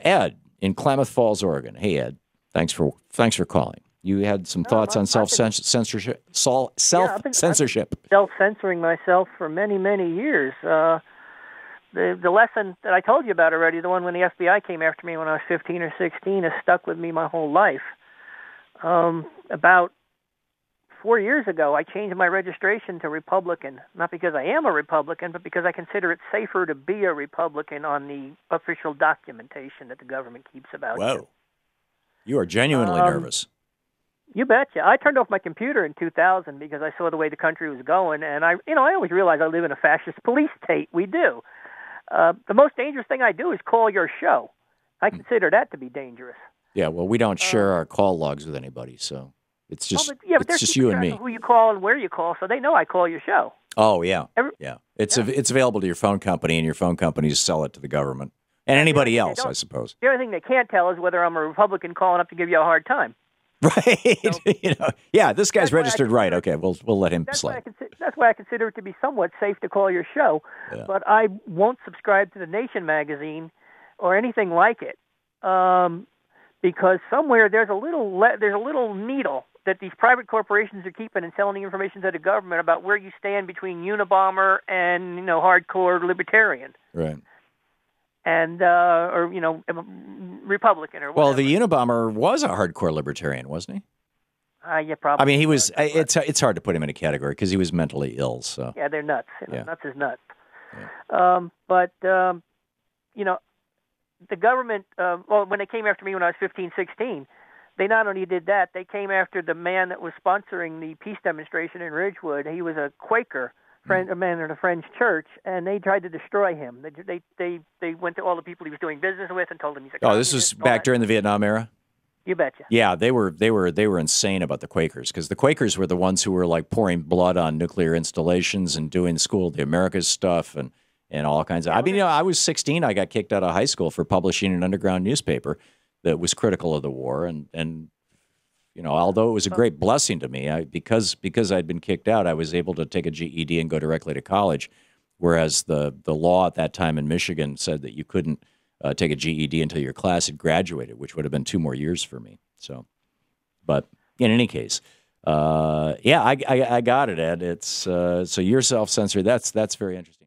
Ed in Klamath Falls, Oregon. Hey, Ed, thanks for calling. You had some thoughts on self-censorship? Self-censorship. Self-censoring myself for many, many years. The lesson that I told you about already, the one when the FBI came after me when I was 15 or 16, has stuck with me my whole life. About 4 years ago, I changed my registration to Republican, not because I am a Republican, but because I consider it safer to be a Republican on the official documentation that the government keeps about you. Whoa. You are genuinely nervous. You betcha. I turned off my computer in 2000 because I saw the way the country was going, and I always realize I live in a fascist police state. We do. The most dangerous thing I do is call your show. I consider that to be dangerous. Yeah, well, we don't share our call logs with anybody, so it's just it's just you and me. Who you call and where you call, so they know I call your show. Oh yeah, It's available to your phone company, and your phone companies sell it to the government and anybody else, I suppose. The only thing they can't tell is whether I'm a Republican calling up to give you a hard time. Right. So, this guy's registered right. Okay, we'll let him slide. That's why I consider it to be somewhat safe to call your show. Yeah. But I won't subscribe to the Nation magazine or anything like it, because somewhere there's a little needle that these private corporations are keeping and selling the information to the government about where you stand between Unabomber and hardcore libertarian. Right. And or Republican or whatever. Well, the Unabomber was a hardcore libertarian, wasn't he? Yeah, probably. I mean, he was. It's hard to put him in a category because he was mentally ill. So yeah, they're nuts. Nuts is nuts. Yeah. But the government. When they came after me when I was 15, 16, they not only did that, they came after the man that was sponsoring the peace demonstration in Ridgewood. He was a Quaker. A man in a French church, and they tried to destroy him. They went to all the people he was doing business with and told him he's a communist. This was back during the Vietnam era? You betcha. Yeah, they were insane about the Quakers, because the Quakers were the ones who were like pouring blood on nuclear installations and doing School of the Americas stuff and all kinds of. I was 16. I got kicked out of high school for publishing an underground newspaper that was critical of the war, and although it was a great blessing to me, because I'd been kicked out, I was able to take a GED and go directly to college, whereas the law at that time in Michigan said that you couldn't take a GED until your class had graduated, which would have been 2 more years for me. So, but in any case, I got it, Ed. It's so you're self-censored. That's very interesting.